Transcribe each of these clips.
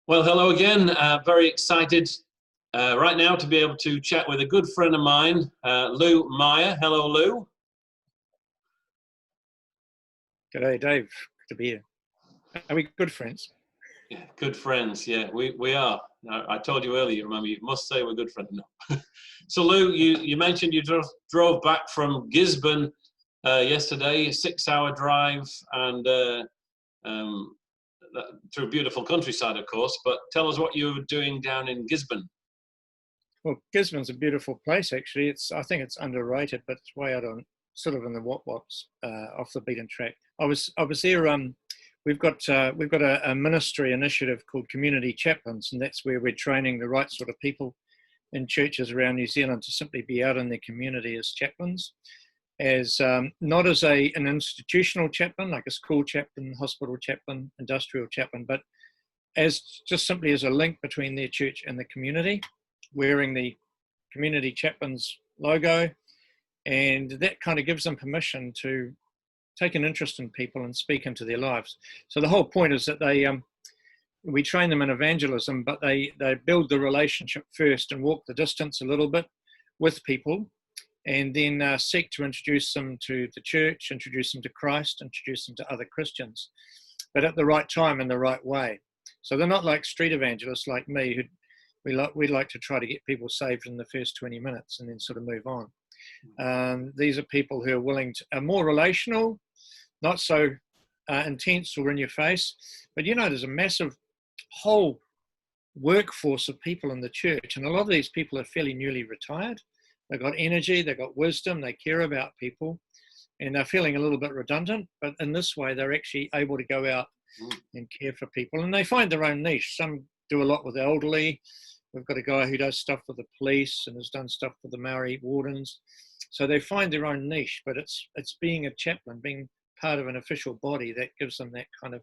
Well, hello again. Very excited right now to be able to chat with a good friend of mine, Lew Meyer. Hello, Lew. G'day, Dave. Good to be here. Are we good friends? Yeah, good friends. Yeah, we are. I told you earlier, remember, you must say we're good friends now. So, Lew, you mentioned you drove back from Gisborne yesterday, a 6-hour drive, and through beautiful countryside, of course. But tell us what you were doing down in Gisborne. Well, Gisborne's a beautiful place, actually. I think it's underrated, but it's way out on sort of in the what-whats, off the beaten track. I was there. We've got a ministry initiative called Community Chaplains, and that's where we're training the right sort of people in churches around New Zealand to simply be out in their community as chaplains, as not as an institutional chaplain, like a school chaplain, hospital chaplain, industrial chaplain, but as just simply as a link between their church and the community, wearing the community chaplains logo, and that kind of gives them permission to take an interest in people and speak into their lives. So the whole point is that we train them in evangelism, but they build the relationship first and walk the distance a little bit with people, and then seek to introduce them to the church, introduce them to Christ, introduce them to other Christians, but at the right time and the right way. So they're not like street evangelists like me, who we like to try to get people saved in the first 20 minutes and then sort of move on. These are people who are willing to, are more relational, not so intense or in your face, but there's a massive whole workforce of people in the church, and a lot of these people are fairly newly retired. They've got energy, they've got wisdom, they care about people, and they're feeling a little bit redundant, but in this way they're actually able to go out and care for people, and they find their own niche. Some do a lot with the elderly. We've got a guy who does stuff with the police and has done stuff with the Maori wardens. So they find their own niche, but it's being a chaplain, being part of an official body, that gives them that kind of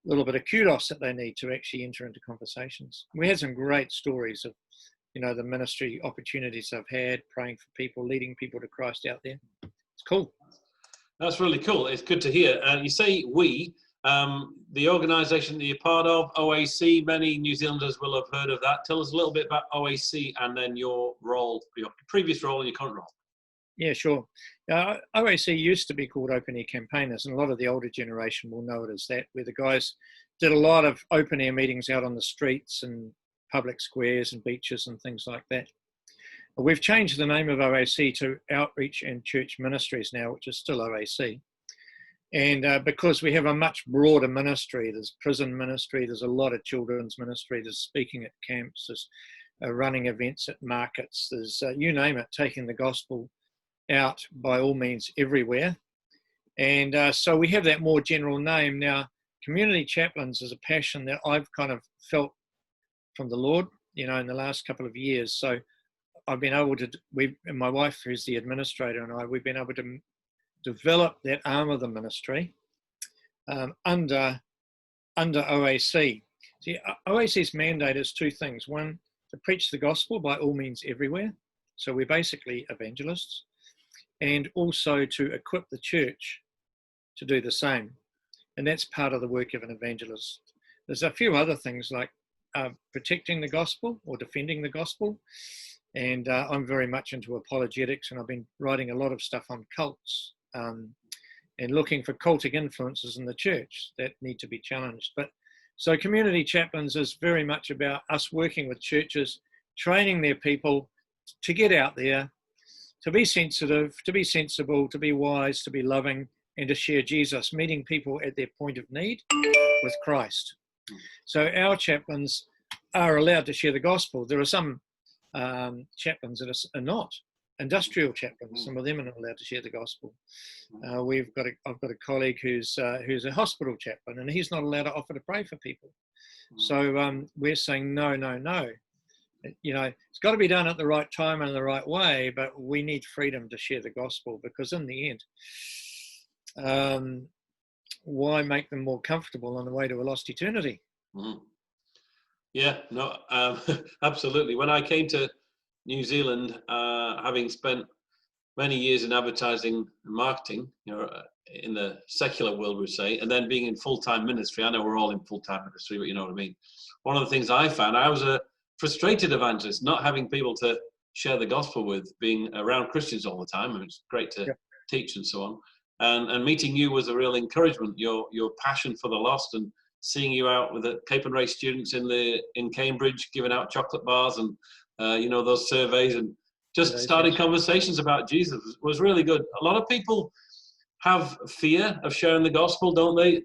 little bit of kudos that they need to actually enter into conversations. We had some great stories of, the ministry opportunities I've had, praying for people, leading people to Christ out there. It's cool. That's really cool. It's good to hear. You say we, the organisation that you're part of, OAC, many New Zealanders will have heard of that. Tell us a little bit about OAC and then your role, your previous role and your current role. Yeah, sure. OAC used to be called Open Air Campaigners, and a lot of the older generation will know it as that, where the guys did a lot of open air meetings out on the streets and public squares and beaches and things like that. We've changed the name of OAC to Outreach and Church Ministries now, which is still OAC. And because we have a much broader ministry, there's prison ministry, there's a lot of children's ministry, there's speaking at camps, there's running events at markets, there's, you name it, taking the gospel out by all means everywhere. And so we have that more general name. Now, Community Chaplains is a passion that I've kind of felt from the Lord, in the last couple of years. So I've been able to, and my wife, who's the administrator, and we've been able to develop that arm of the ministry under OAC. See, OAC's mandate is two things. One, to preach the gospel by all means everywhere. So we're basically evangelists. And also to equip the church to do the same. And that's part of the work of an evangelist. There's a few other things like protecting the gospel or defending the gospel. And I'm very much into apologetics, and I've been writing a lot of stuff on cults and looking for cultic influences in the church that need to be challenged. But so Community Chaplains is very much about us working with churches, training their people to get out there, to be sensitive, to be sensible, to be wise, to be loving, and to share Jesus, meeting people at their point of need with Christ. So our chaplains are allowed to share the gospel. There are some chaplains that are not. Industrial chaplains, some of them are not allowed to share the gospel. I've got a colleague who's a hospital chaplain, and he's not allowed to offer to pray for people. So we're saying no. It's got to be done at the right time and the right way, but we need freedom to share the gospel, because in the end, why make them more comfortable on the way to a lost eternity? Yeah, no, absolutely. When I came to New Zealand, having spent many years in advertising and marketing, in the secular world, we say, and then being in full-time ministry. I know we're all in full-time ministry, but you know what I mean. One of the things I found, I was a frustrated evangelist, not having people to share the gospel with, being around Christians all the time. I mean, it's great to teach and so on. And meeting you was a real encouragement. Your passion for the lost, and seeing you out with the Cape and Ray students in Cambridge, giving out chocolate bars and those surveys, and just starting conversations about Jesus was really good. A lot of people have fear of sharing the gospel, don't they?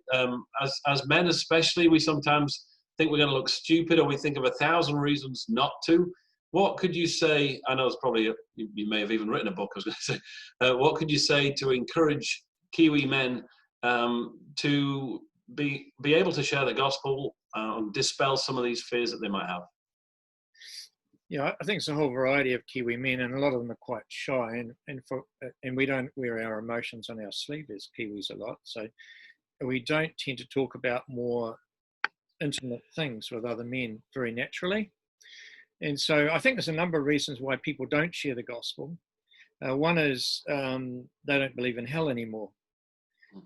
As men especially, we sometimes think we're going to look stupid, or we think of 1,000 reasons not to. What could you say? I know it's probably, you may have even written a book, I was going to say. What could you say to encourage Kiwi men to be able to share the gospel and dispel some of these fears that they might have? Yeah, I think it's a whole variety of Kiwi men, and a lot of them are quite shy, and we don't wear our emotions on our sleeve as Kiwis a lot, so we don't tend to talk about more intimate things with other men very naturally. And so I think there's a number of reasons why people don't share the gospel. One is they don't believe in hell anymore.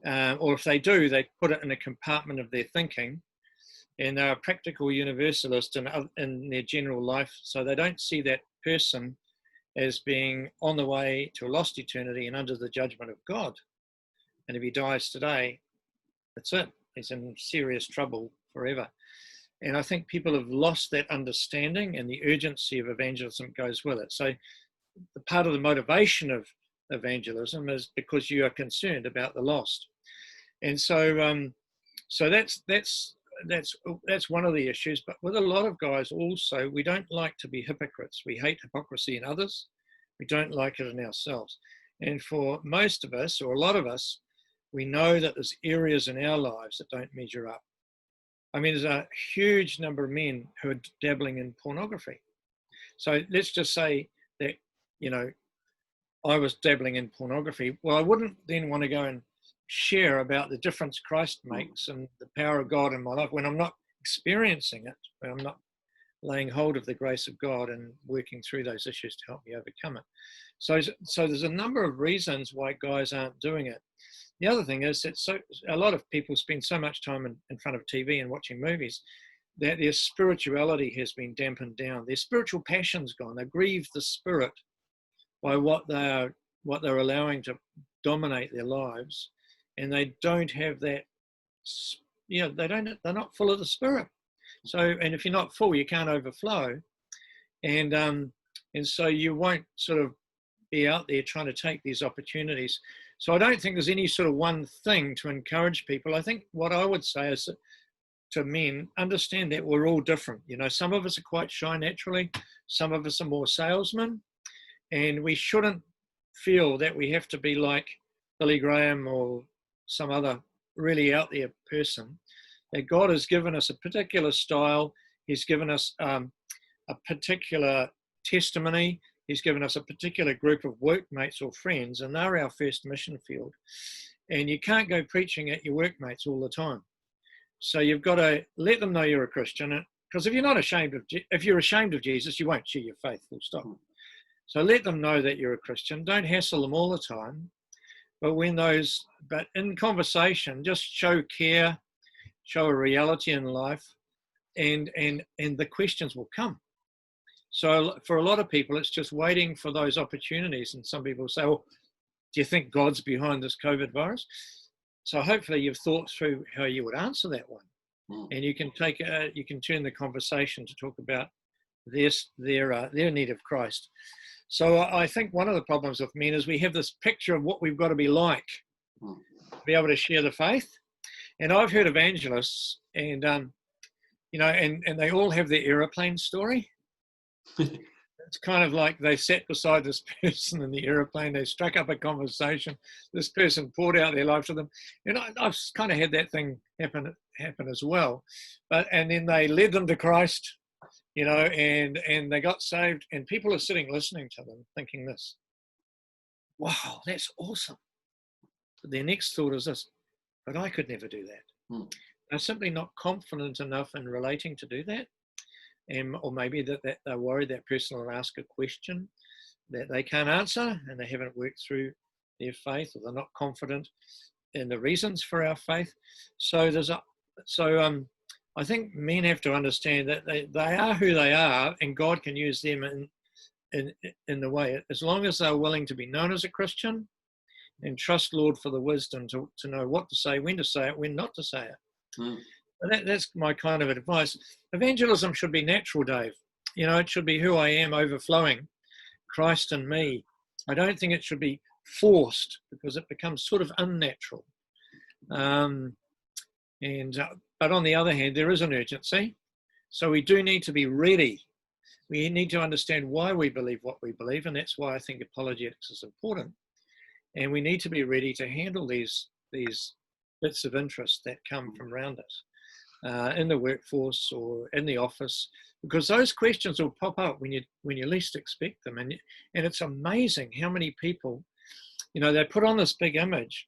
Or if they do, they put it in a compartment of their thinking, and they're a practical universalist in their general life. So they don't see that person as being on the way to a lost eternity and under the judgment of God. And if he dies today, that's it. He's in serious trouble forever. And I think people have lost that understanding, and the urgency of evangelism goes with it. So the part of the motivation of evangelism is because you are concerned about the lost. And so that's one of the issues. But with a lot of guys also, we don't like to be hypocrites. We hate hypocrisy in others. We don't like it in ourselves. And for most of us, or a lot of us, we know that there's areas in our lives that don't measure up. I mean, there's a huge number of men who are dabbling in pornography. So let's just say that, I was dabbling in pornography. Well, I wouldn't then want to go and share about the difference Christ makes and the power of God in my life when I'm not experiencing it, when I'm not laying hold of the grace of God and working through those issues to help me overcome it. So there's a number of reasons why guys aren't doing it. The other thing is that a lot of people spend so much time in front of TV and watching movies that their spirituality has been dampened down. Their spiritual passion's gone. They grieve the spirit by what they're allowing to dominate their lives, and they don't have that. They're not full of the spirit. So, and if you're not full, you can't overflow, and so you won't sort of be out there trying to take these opportunities. So I don't think there's any sort of one thing to encourage people. I think what I would say is that to men, understand that we're all different. Some of us are quite shy naturally. Some of us are more salesmen. And we shouldn't feel that we have to be like Billy Graham or some other really out there person. That God has given us a particular style. He's given us a particular testimony. He's given us a particular group of workmates or friends, and they're our first mission field. And you can't go preaching at your workmates all the time. So you've got to let them know you're a Christian, because if you're ashamed of Jesus, you won't share your faith, full stop. So let them know that you're a Christian. Don't hassle them all the time. But in conversation, just show care, show a reality in life, and the questions will come. So for a lot of people, it's just waiting for those opportunities. And some people say, well, do you think God's behind this COVID virus? So hopefully you've thought through how you would answer that one. And you can turn the conversation to talk about their need of Christ. So I think one of the problems with men is we have this picture of what we've got to be like to be able to share the faith. And I've heard evangelists, and they all have their aeroplane story. It's kind of like they sat beside this person in the aeroplane, they struck up a conversation, this person poured out their life to them. And I've kind of had that thing happen as well. And then they led them to Christ, and they got saved, and people are sitting listening to them thinking this, wow, that's awesome. But their next thought is this, but I could never do that. They're simply not confident enough in relating to do that. Or maybe that they're worried that person will ask a question that they can't answer, and they haven't worked through their faith, or they're not confident the reasons for our faith. So I think men have to understand that they are who they are, and God can use them in the way, as long as they're willing to be known as a Christian and trust Lord for the wisdom to know what to say, when not to say it. Mm. That's my kind of advice. Evangelism should be natural, Dave. It should be who I am overflowing, Christ in me. I don't think it should be forced, because it becomes sort of unnatural. But on the other hand, there is an urgency. So we do need to be ready. We need to understand why we believe what we believe, and that's why I think apologetics is important. And we need to be ready to handle these bits of interest that come from around us, in the workforce or in the office, because those questions will pop up when you least expect them. And it's amazing how many people, they put on this big image,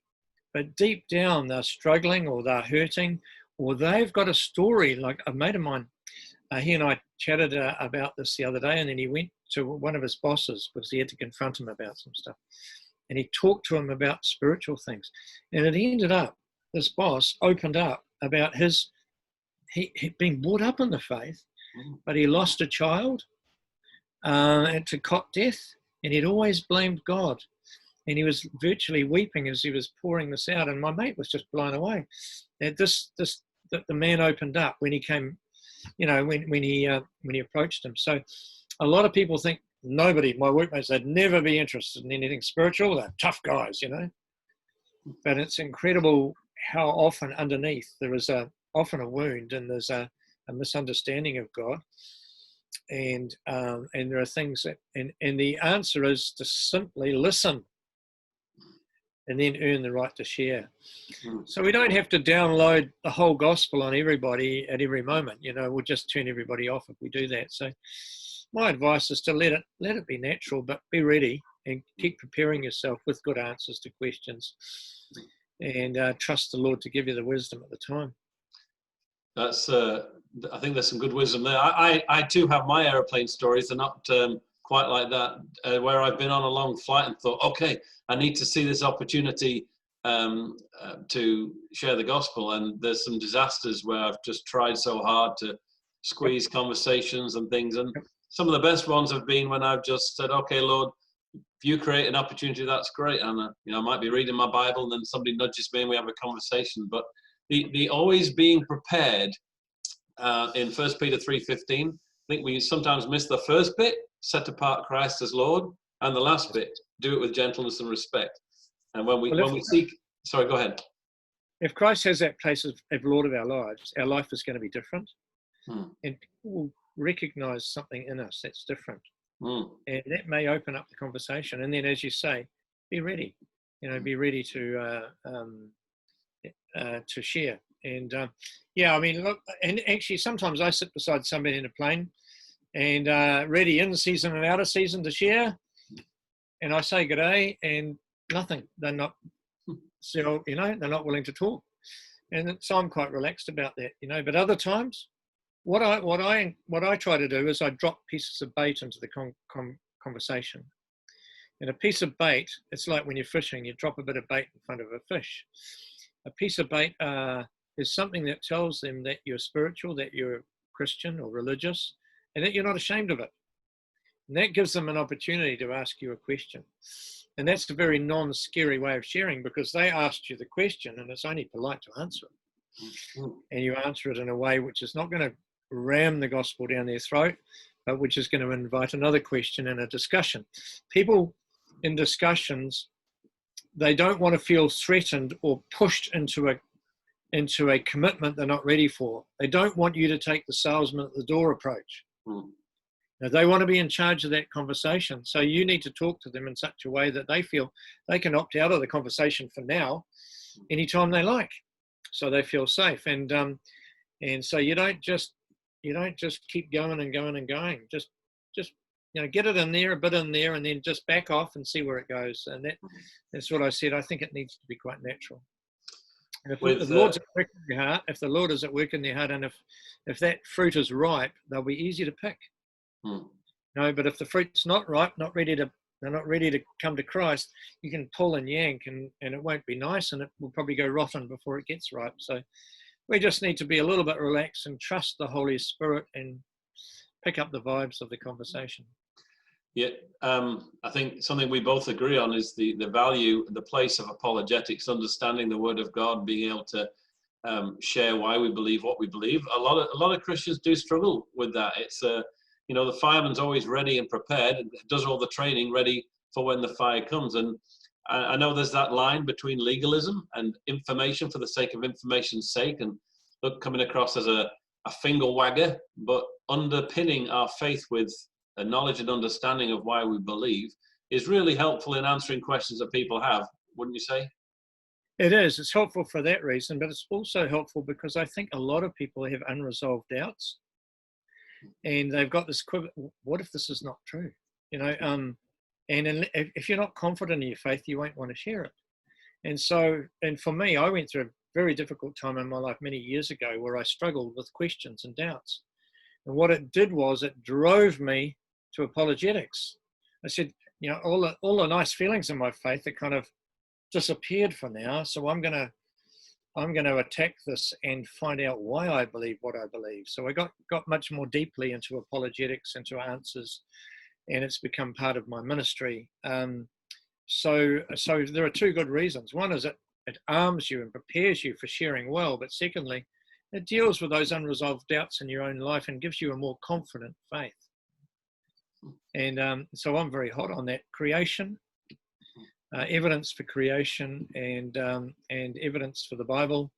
but deep down they're struggling, or they're hurting, or they've got a story. Like a mate of mine, he and I chatted about this the other day, and then he went to one of his bosses because he had to confront him about some stuff. And he talked to him about spiritual things. And it ended up, this boss opened up about he'd been brought up in the faith, but he lost a child to cot death, and he'd always blamed God. And he was virtually weeping as he was pouring this out. And my mate was just blown away that that the man opened up when he came, when he approached him. So a lot of people think my workmates, they'd never be interested in anything spiritual. They're tough guys, But it's incredible how often underneath there is often a wound, and there's a misunderstanding of God. And there are things that, and the answer is to simply listen and then earn the right to share. So we don't have to download the whole gospel on everybody at every moment. We'll just turn everybody off if we do that. So my advice is to let it be natural, but be ready and keep preparing yourself with good answers to questions, and trust the Lord to give you the wisdom at the time. That's I think there's some good wisdom there. I too have my aeroplane stories. They're not quite like that, where I've been on a long flight and thought, okay, I need to see this opportunity to share the gospel. And there's some disasters where I've just tried so hard to squeeze conversations and things. And some of the best ones have been when I've just said, okay, Lord, if you create an opportunity, that's great. And I might be reading my Bible, and then somebody nudges me and we have a conversation. But the always being prepared in 1 Peter 3:15, I think we sometimes miss the first bit, set apart Christ as Lord, and the last bit, do it with gentleness and respect. And when we seek, sorry, go ahead. If Christ has that place of Lord of our lives, our life is going to be different, and people will recognize something in us that's different, and that may open up the conversation. And then, as you say, be ready. Be ready to share. And look, and actually sometimes I sit beside somebody in a plane, and ready in season and out of season to share, and I say good day, and nothing. They're not, they're not willing to talk, and so I'm quite relaxed about that, But other times, what I try to do is I drop pieces of bait into the conversation. And a piece of bait, it's like when you're fishing, you drop a bit of bait in front of a fish. A piece of bait is something that tells them that you're spiritual, that you're Christian or religious, and that you're not ashamed of it. And that gives them an opportunity to ask you a question. And that's a very non-scary way of sharing, because they asked you the question and it's only polite to answer it. And you answer it in a way which is not going to ram the gospel down their throat, but which is going to invite another question and a discussion. People in discussions, they don't want to feel threatened or pushed into a commitment they're not ready for. They don't want you to take the salesman at the door approach. Now, they want to be in charge of that conversation. So you need to talk to them in such a way that they feel they can opt out of the conversation for now, anytime they like, so they feel safe. And so you don't just keep going and going and going. Just get it in there, a bit in there, and then just back off and see where it goes. And that's what I said. I think it needs to be quite natural. And if the Lord's at work in your heart, if the Lord is at work in their heart, and if that fruit is ripe, they'll be easy to pick. But if the fruit's not ripe, not ready to they're not ready to come to Christ, you can pull and yank, and it won't be nice, and it will probably go rotten before it gets ripe. So we just need to be a little bit relaxed and trust the Holy Spirit and pick up the vibes of the conversation. Yeah, I think something we both agree on is the value, the place of apologetics, understanding the Word of God, being able to share why we believe what we believe. A lot of Christians do struggle with that. It's you know, the fireman's always ready and prepared, and does all the training ready for when the fire comes. And I know there's that line between legalism and information for the sake of information's sake, and look, coming across as a finger wagger, but underpinning our faith with a knowledge and understanding of why we believe is really helpful in answering questions that people have, wouldn't you say? It is. It's helpful for that reason, but it's also helpful because I think a lot of people have unresolved doubts, and they've got this quiver. What if this is not true? You know, if you're not confident in your faith, you won't want to share it. And so, and for me, I went through a very difficult time in my life many years ago where I struggled with questions and doubts. And what it did was it drove me to apologetics. I said, you know, all the nice feelings in my faith that kind of disappeared for now. So I'm going to attack this and find out why I believe what I believe. So I got much more deeply into apologetics, into answers, and it's become part of my ministry. So there are two good reasons. One is it arms you and prepares you for sharing well, but secondly, it deals with those unresolved doubts in your own life and gives you a more confident faith. And so I'm very hot on that. Creation, evidence for creation, and evidence for the Bible,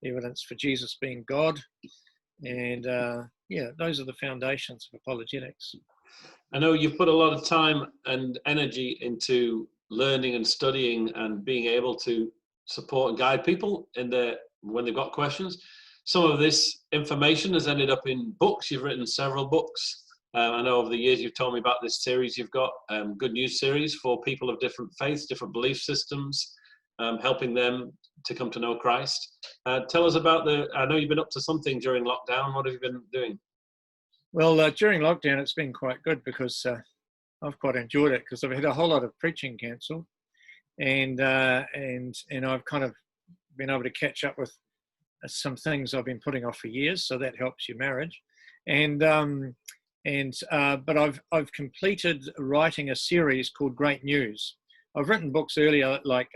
evidence for Jesus being God, and yeah, those are the foundations of apologetics. I know you've put a lot of time and energy into learning and studying and being able to support and guide people when they've got questions. Some of this information has ended up in books. You've written several books. I know over the years you've told me about this series you've got, Good News series for people of different faiths, different belief systems, helping them to come to know Christ. Tell us about I know you've been up to something during lockdown. What have you been doing? Well, during lockdown, it's been quite good because I've quite enjoyed it because I've had a whole lot of preaching cancelled, and I've kind of been able to catch up with some things I've been putting off for years. So that helps your marriage, but I've completed writing a series called Great News. I've written books earlier like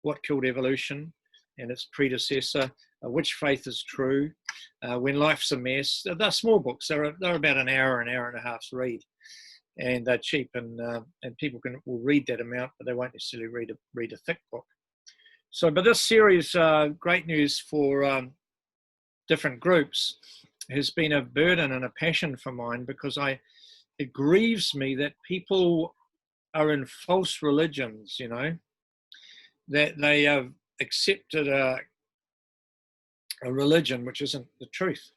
What Killed Evolution and its predecessor, Which Faith is True, When Life's a Mess. They're small books. They're about an hour and a half's read, and they're cheap, and people will read that amount, but they won't necessarily read a thick book. So, but this series, Great News for different groups, has been a burden and a passion for mine because it grieves me that people are in false religions, you know, that they have accepted a religion which isn't the truth.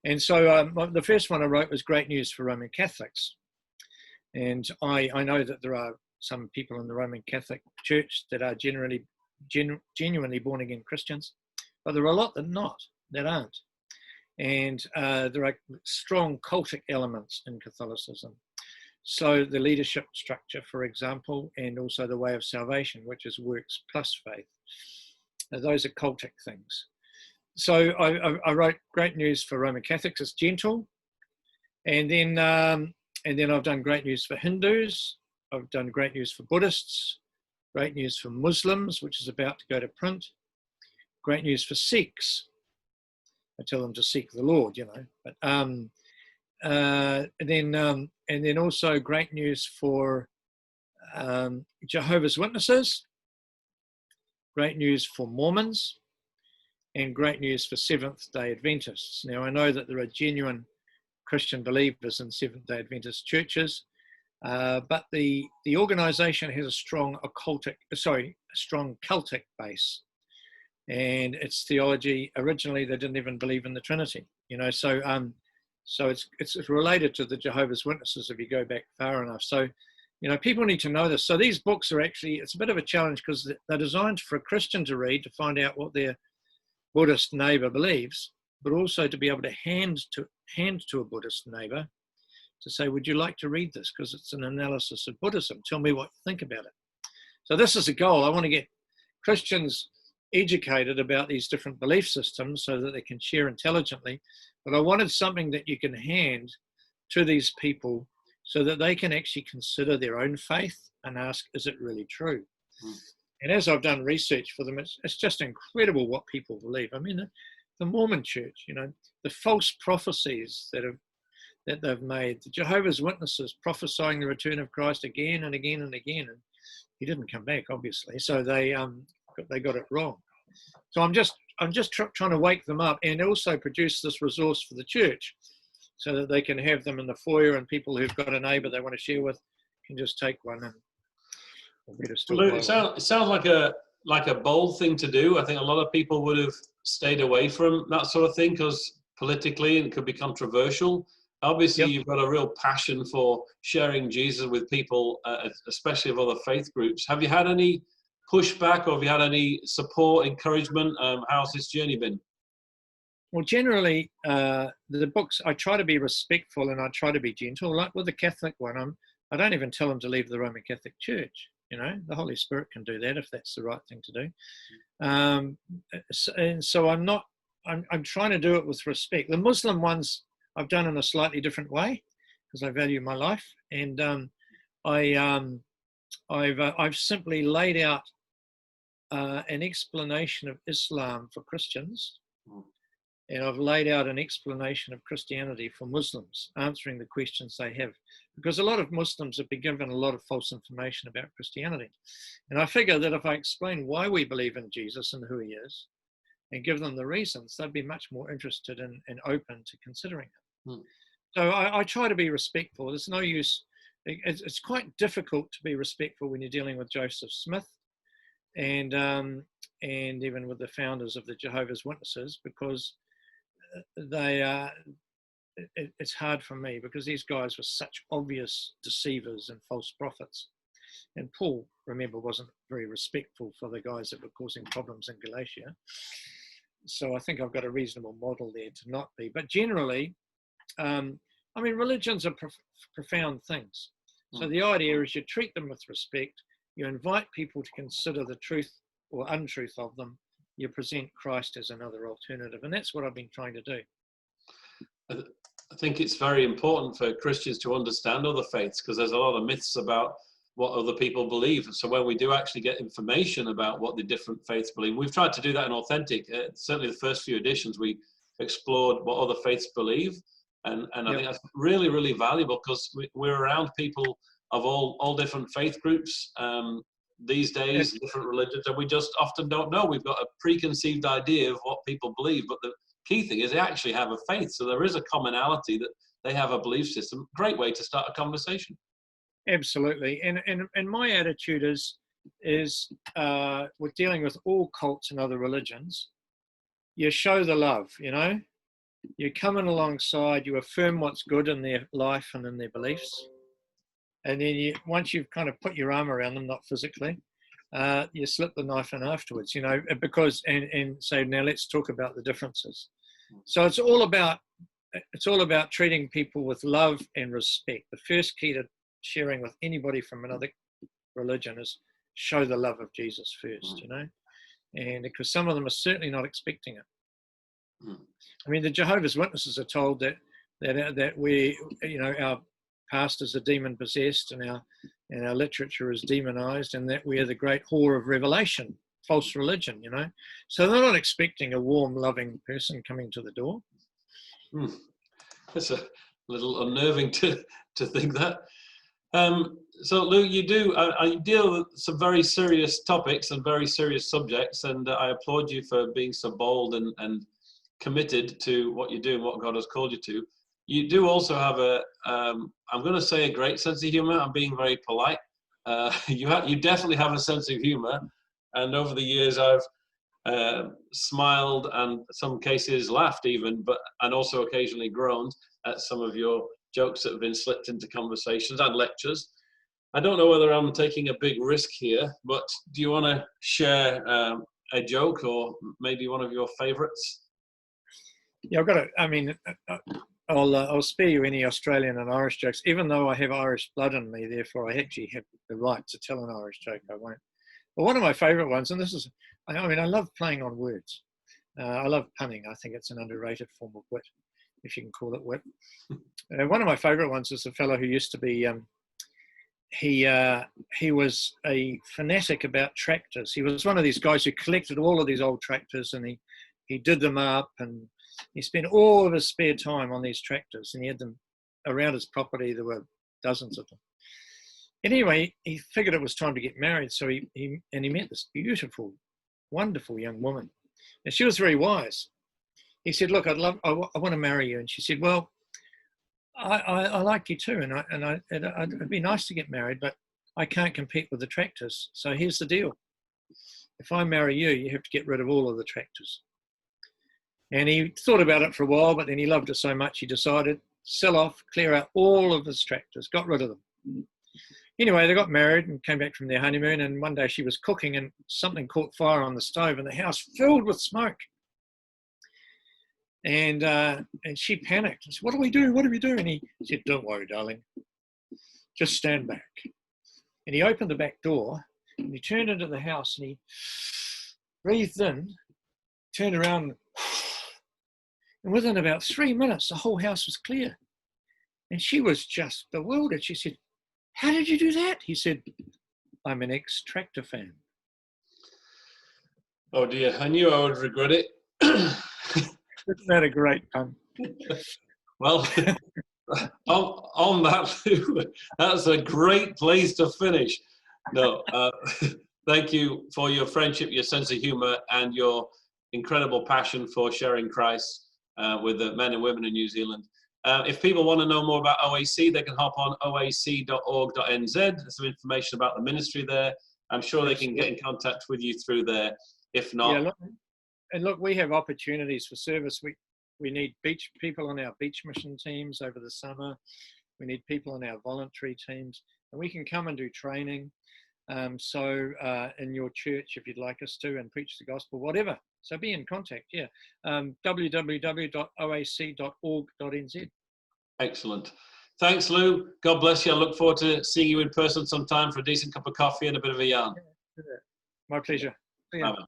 And so the first one I wrote was Great News for Roman Catholics. And I know that there are some people in the Roman Catholic Church that are genuinely born-again Christians, but there are a lot that aren't. And there are strong cultic elements in Catholicism. So the leadership structure, for example, and also the way of salvation, which is works plus faith. Those are cultic things. So I wrote Great News for Roman Catholics. It's gentle. And then I've done Great News for Hindus. I've done Great News for Buddhists. Great News for Muslims, which is about to go to print. Great News for Sikhs. I tell them to seek the Lord, you know. But and then also Great News for Jehovah's Witnesses. Great News for Mormons, and Great News for Seventh-day Adventists. Now I know that there are genuine Christian believers in Seventh-day Adventist churches, but the organisation has a strong Celtic base. And its theology, originally they didn't even believe in the Trinity, you know. So it's related to the Jehovah's Witnesses if you go back far enough. So, you know, people need to know this. So these books are actually, it's a bit of a challenge because they're designed for a Christian to read to find out what their Buddhist neighbour believes, but also to be able to hand to a Buddhist neighbour to say, would you like to read this? Because it's an analysis of Buddhism. Tell me what you think about it. So this is a goal. I want to get Christians educated about these different belief systems so that they can share intelligently. But I wanted something that you can hand to these people so that they can actually consider their own faith and ask, is it really true? And as I've done research for them, it's just incredible what people believe. I mean, the Mormon Church, the false prophecies that they've made, the Jehovah's Witnesses prophesying the return of Christ again and again and again, and he didn't come back, obviously. So they got it wrong. So I'm just trying to wake them up and also produce this resource for the church, so that they can have them in the foyer, and people who've got a neighbour they want to share with can just take one. And It sounds like a bold thing to do. I think a lot of people would have stayed away from that sort of thing because politically it could be controversial. Obviously, You've got a real passion for sharing Jesus with people, especially of other faith groups. Have you had any pushback, or have you had any support, encouragement? How's this journey been? Well, generally, the books, I try to be respectful and I try to be gentle. Like with the Catholic one, I don't even tell them to leave the Roman Catholic Church. The Holy Spirit can do that if that's the right thing to do. And so I'm trying to do it with respect. The Muslim ones I've done in a slightly different way because I value my life. And I've simply laid out an explanation of Islam for Christians. And I've laid out an explanation of Christianity for Muslims, answering the questions they have. Because a lot of Muslims have been given a lot of false information about Christianity. And I figure that if I explain why we believe in Jesus and who he is, and give them the reasons, they'd be much more interested and open to considering it. So I try to be respectful. There's no use. It's quite difficult to be respectful when you're dealing with Joseph Smith and even with the founders of the Jehovah's Witnesses, because it's hard for me because these guys were such obvious deceivers and false prophets. And Paul, remember, wasn't very respectful for the guys that were causing problems in Galatia. So I think I've got a reasonable model there to not be. But generally, religions are profound things. So the idea is you treat them with respect, you invite people to consider the truth or untruth of them, you present Christ as another alternative. And that's what I've been trying to do. I think it's very important for Christians to understand other faiths because there's a lot of myths about what other people believe. So when we do actually get information about what the different faiths believe, we've tried to do that in Authentic. Certainly the first few editions, we explored what other faiths believe. And I think that's really, really valuable because we're around people of all different faith groups these days, different religions, and we just often don't know. We've got a preconceived idea of what people believe, but the key thing is they actually have a faith. So there is a commonality that they have a belief system. Great way to start a conversation. Absolutely. And my attitude is with dealing with all cults and other religions, you show the love, you come in alongside, you affirm what's good in their life and in their beliefs. And then once you've kind of put your arm around them, not physically, you slip the knife in afterwards, because and say, now let's talk about the differences. So it's all about treating people with love and respect. The first key to sharing with anybody from another religion is show the love of Jesus first, and because some of them are certainly not expecting it. I mean, the Jehovah's Witnesses are told that we, our pastors are demon possessed and our literature is demonized, and that we are the great whore of revelation, false religion, So they're not expecting a warm, loving person coming to the door. That's a little unnerving to think that. So Lew, you deal with some very serious topics and very serious subjects, and I applaud you for being so bold and committed to what you do and what God has called you to. You do also have I'm going to say a great sense of humor. I'm being very polite. You definitely have a sense of humor, and over the years I've smiled and in some cases laughed even, and also occasionally groaned at some of your jokes that have been slipped into conversations and lectures. I don't know whether I'm taking a big risk here, but do you want to share a joke or maybe one of your favorites? Yeah, I'll spare you any Australian and Irish jokes, even though I have Irish blood in me. Therefore, I actually have the right to tell an Irish joke. I won't. But one of my favourite ones, and this is, I mean, I love playing on words. I love punning. I think it's an underrated form of wit, if you can call it wit. One of my favourite ones is a fellow who used to be. He was a fanatic about tractors. He was one of these guys who collected all of these old tractors, and he did them up, and he spent all of his spare time on these tractors, and he had them around his property. There were dozens of them. Anyway, he figured it was time to get married, so he met this beautiful, wonderful young woman, and she was very wise. He said, "Look, I want to marry you," and she said, "Well, I like you too, and it'd be nice to get married, but I can't compete with the tractors. So here's the deal: if I marry you, you have to get rid of all of the tractors." And he thought about it for a while, but then he loved it so much he decided sell off, clear out all of his tractors, got rid of them. Anyway, they got married and came back from their honeymoon, and one day she was cooking and something caught fire on the stove and the house filled with smoke. And she panicked and said, "What do we do? What do we do?" And he said, "Don't worry, darling. Just stand back." And he opened the back door and he turned into the house and he breathed in, turned around, and within about 3 minutes, the whole house was clear. And she was just bewildered. She said, "How did you do that?" He said, "I'm an ex-tractor fan." Oh dear, I knew I would regret it. Isn't that a great pun? Well, on that, that's a great place to finish. No, thank you for your friendship, your sense of humour, and your incredible passion for sharing Christ with the men and women in New Zealand. If people want to know more about OAC, they can hop on oac.org.nz. There's some information about the ministry there. I'm sure they can get in contact with you through there. If not, look, we have opportunities for service. We need beach people on our beach mission teams over the summer. We need people on our voluntary teams, and we can come and do training. So in your church, if you'd like us to, and preach the gospel, whatever. So be in contact, www.oac.org.nz. Excellent. Thanks, Lew. God bless you. I look forward to seeing you in person sometime for a decent cup of coffee and a bit of a yarn. My pleasure. Bye.